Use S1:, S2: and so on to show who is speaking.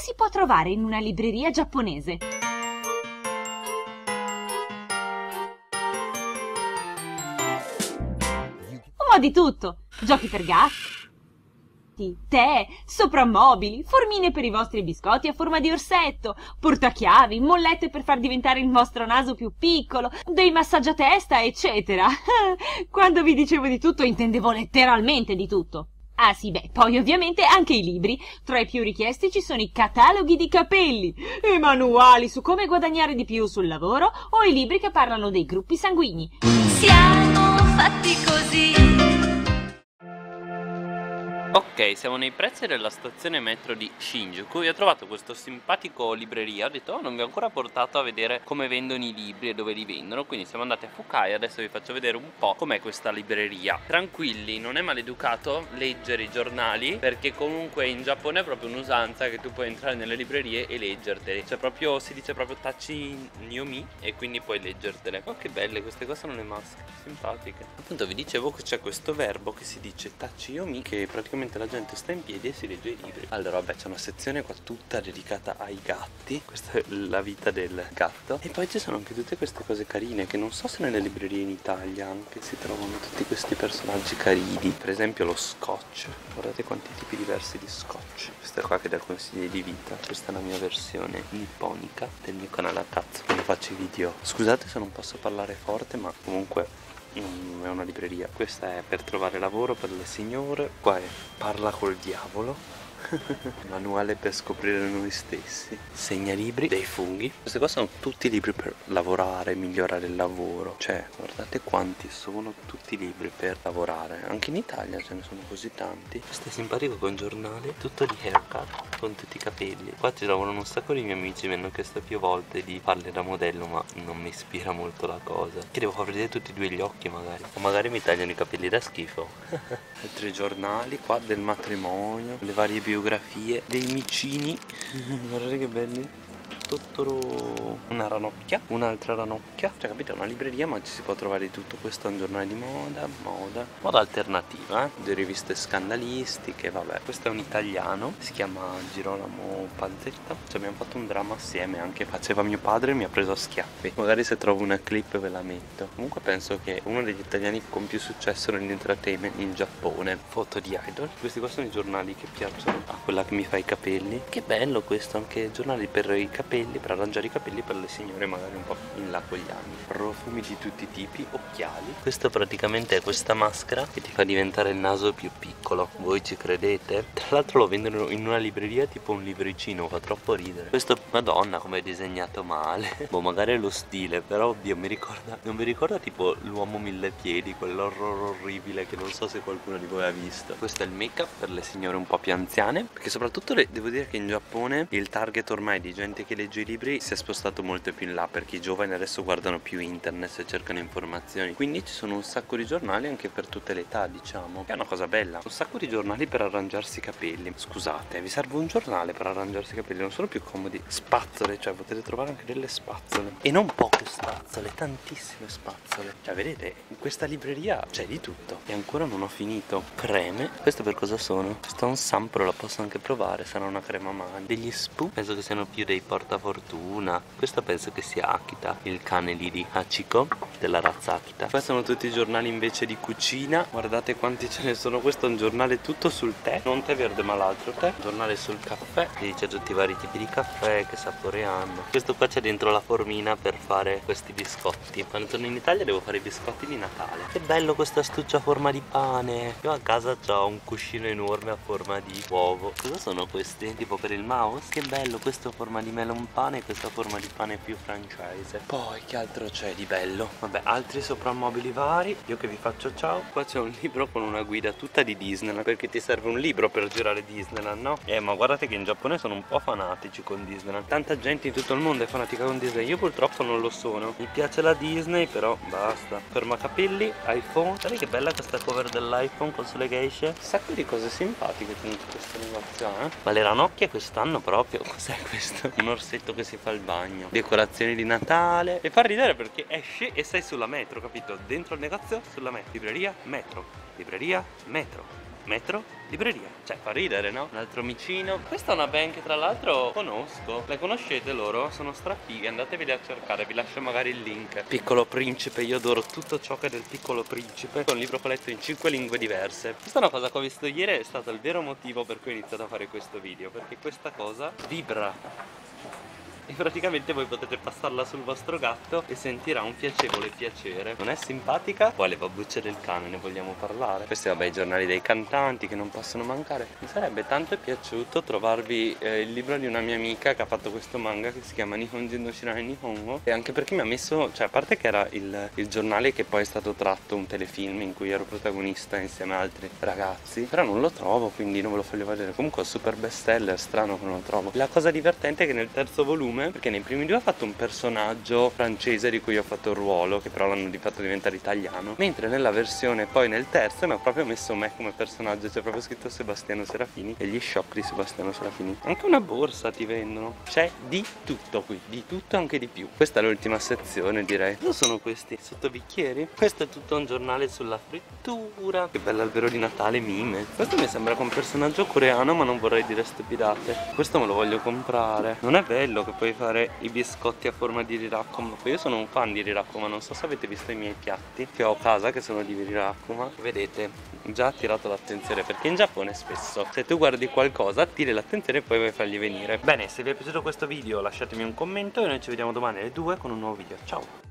S1: si può trovare in una libreria giapponese? Un po' di tutto. Giochi per gatti, tè, soprammobili, formine per i vostri biscotti a forma di orsetto, portachiavi, mollette per far diventare il vostro naso più piccolo, dei massaggiatesta, eccetera. Quando vi dicevo di tutto, intendevo letteralmente di tutto. Ah sì, beh, poi ovviamente anche i libri. Tra i più richiesti ci sono i cataloghi di capelli, i manuali su come guadagnare di più sul lavoro o i libri che parlano dei gruppi sanguigni.
S2: Siamo fatti così.
S3: Ok, siamo nei pressi della stazione metro di Shinjuku e ho trovato questo simpatico libreria. Ho detto, oh, non vi ho ancora portato a vedere come vendono i libri e dove li vendono. Quindi siamo andati a Fukai, adesso vi faccio vedere un po' com'è questa libreria. Tranquilli, non è maleducato leggere i giornali, perché comunque in Giappone è proprio un'usanza che tu puoi entrare nelle librerie e leggerteli. Cioè proprio, si dice proprio Tachi Nyomi e quindi puoi leggertele. Oh, che belle, queste qua sono le maschere, simpatiche. Appunto vi dicevo che c'è questo verbo che si dice Tachi Yomi, che praticamente la gente sta in piedi e si legge i libri. Allora vabbè, c'è una sezione qua tutta dedicata ai gatti. Questa è la vita del gatto. E poi ci sono anche tutte queste cose carine che non so se nelle librerie in Italia anche si trovano tutti questi personaggi carini. Per esempio lo scotch. Guardate quanti tipi diversi di scotch. Questa è qua che dà consigli di vita. Questa è la mia versione nipponica del mio canale a cazzo quando faccio i video. Scusate se non posso parlare forte, ma comunque è una libreria. Questa è per trovare lavoro per le signore. Qua è parla col diavolo. Manuale per scoprire noi stessi. Segnalibri dei funghi. Questi qua sono tutti libri per lavorare, migliorare il lavoro. Cioè, guardate quanti sono tutti libri per lavorare. Anche in Italia ce ne sono così tanti. Questo è simpatico con giornale, tutto di haircut, con tutti i capelli. Qua ci lavorano un sacco di miei amici, mi hanno chiesto più volte di farle da modello, ma non mi ispira molto la cosa. Che devo far vedere tutti e due gli occhi magari. O magari mi tagliano i capelli da schifo. Altri giornali qua del matrimonio, le varie biografie dei micini. Guardate che belli. Totoro. Una ranocchia, un'altra ranocchia. Cioè, capite, è una libreria ma ci si può trovare di tutto. Questo è un giornale di moda alternativa, di riviste scandalistiche, vabbè. Questo è un italiano, si chiama Girolamo Panzetta. Cioè, abbiamo fatto un dramma assieme, anche faceva mio padre e mi ha preso a schiaffi. Magari se trovo una clip ve la metto. Comunque penso che uno degli italiani con più successo nell'entertainment in Giappone. Foto di idol. Questi qua sono i giornali che piacciono a quella che mi fa i capelli. Che bello questo, anche giornali per i capelli, per arrangiare i capelli per le signore magari un po' in là con gli anni. Profumi di tutti i tipi, occhiali. Questo praticamente è questa maschera che ti fa diventare il naso più piccolo. Voi ci credete? Tra l'altro lo vendono in una libreria tipo un libricino, fa troppo ridere. Questo, madonna, come è disegnato male. Boh, magari è lo stile, però oddio, non mi ricorda tipo l'uomo mille piedi, quell'horror orribile che non so se qualcuno di voi ha visto. Questo è il make up per le signore un po' più anziane, perché soprattutto devo dire che in Giappone il target ormai di gente che legge i libri si è spostato molto più in là, perché i giovani adesso guardano più internet e cercano informazioni, quindi ci sono un sacco di giornali anche per tutte le età, diciamo, che è una cosa bella. Un sacco di giornali per arrangiarsi i capelli. Scusate, vi serve un giornale per arrangiarsi i capelli, non sono più comodi. Spazzole, cioè potete trovare anche delle spazzole, e non poche spazzole, tantissime spazzole. Cioè vedete, in questa libreria c'è di tutto. E ancora non ho finito. Creme, questo per cosa sono? Questo è un sample, la posso anche provare, sarà una crema mani. Degli spoo, penso che siano più dei portafortuna. Questo penso che sia Akita, il cane lì di Hachiko, della razza Akita. Qua sono tutti i giornali invece di cucina. Guardate quanti ce ne sono. Questo è un giornale tutto sul tè, non tè verde ma l'altro tè. Giornale sul caffè, che dice tutti i vari tipi di caffè, che sapore hanno. Questo qua c'è dentro la formina per fare questi biscotti. Quando torno in Italia devo fare i biscotti di Natale. Che bello questa astuccia a forma di pane. Io a casa ho un cuscino enorme a forma di uovo. Cosa sono questi? Tipo per il mouse? Che bello, questo a forma di melon pane e questa forma di pane più francese. Poi che altro c'è di bello? Vabbè, altri soprammobili vari. Io che vi faccio ciao. Qua c'è un libro con una guida tutta di Disneyland, perché ti serve un libro per girare Disneyland, no? Ma guardate che in Giappone sono un po' fanatici con Disneyland. Tanta gente in tutto il mondo è fanatica con Disney. Io purtroppo non lo sono. Mi piace la Disney, però basta. Fermacapelli, iPhone. Guardate che bella questa cover dell'iPhone con sulle geishe. Un sacco di cose simpatiche dentro questa negozio, Ma le ranocchie quest'anno proprio. Cos'è questo? Un orsetto che si fa il bagno. Decorazioni di Natale. E fa ridere perché esci e sei sulla metro, capito? Dentro il negozio, sulla metro. Libreria, metro. Libreria, metro. metro, libreria. Cioè, fa ridere, no? Un altro omicino. Questa è una band che tra l'altro conosco. Le conoscete loro? Sono strafighe, andateveli a cercare, vi lascio magari il link. Piccolo Principe, io adoro tutto ciò che è del Piccolo Principe. È un libro che ho letto in 5 lingue diverse. Questa è una cosa che ho visto ieri, è stato il vero motivo per cui ho iniziato a fare questo video, perché questa cosa vibra. E praticamente voi potete passarla sul vostro gatto e sentirà un piacevole piacere. Non è simpatica? Poi le babbucce del cane, ne vogliamo parlare? Questi vabbè i giornali dei cantanti che non possono mancare. Mi sarebbe tanto piaciuto trovarvi il libro di una mia amica che ha fatto questo manga che si chiama Nihonjin no Shirai Nihongo. E anche perché mi ha messo, cioè a parte che era il giornale che poi è stato tratto un telefilm in cui ero protagonista insieme a altri ragazzi, però non lo trovo, quindi non ve lo voglio vedere. Comunque è un super bestseller, strano che non lo trovo. La cosa divertente è che nel terzo volume, perché nei primi due ha fatto un personaggio francese di cui ho fatto il ruolo, che però l'hanno fatto diventare italiano, mentre nella versione poi nel terzo mi ha proprio messo me come personaggio, c'è proprio scritto Sebastiano Serafini e gli shock di Sebastiano Serafini. Anche una borsa ti vendono, c'è di tutto qui, di tutto e anche di più. Questa è l'ultima sezione, direi. Cosa sono questi? Sottobicchieri? Questo è tutto un giornale sulla frittura. Che bell'albero di Natale, mime. Questo mi sembra che un personaggio coreano, ma non vorrei dire stupidate. Questo me lo voglio comprare. Non è bello che puoi fare i biscotti a forma di Rilakkuma? Io sono un fan di Rilakkuma, non so se avete visto i miei piatti che ho a casa che sono di Rilakkuma. Vedete, già ha attirato l'attenzione, perché in Giappone spesso se tu guardi qualcosa attiri l'attenzione e poi vuoi fargli venire. Bene, se vi è piaciuto questo video lasciatemi un commento e noi ci vediamo domani alle 2 con un nuovo video. Ciao!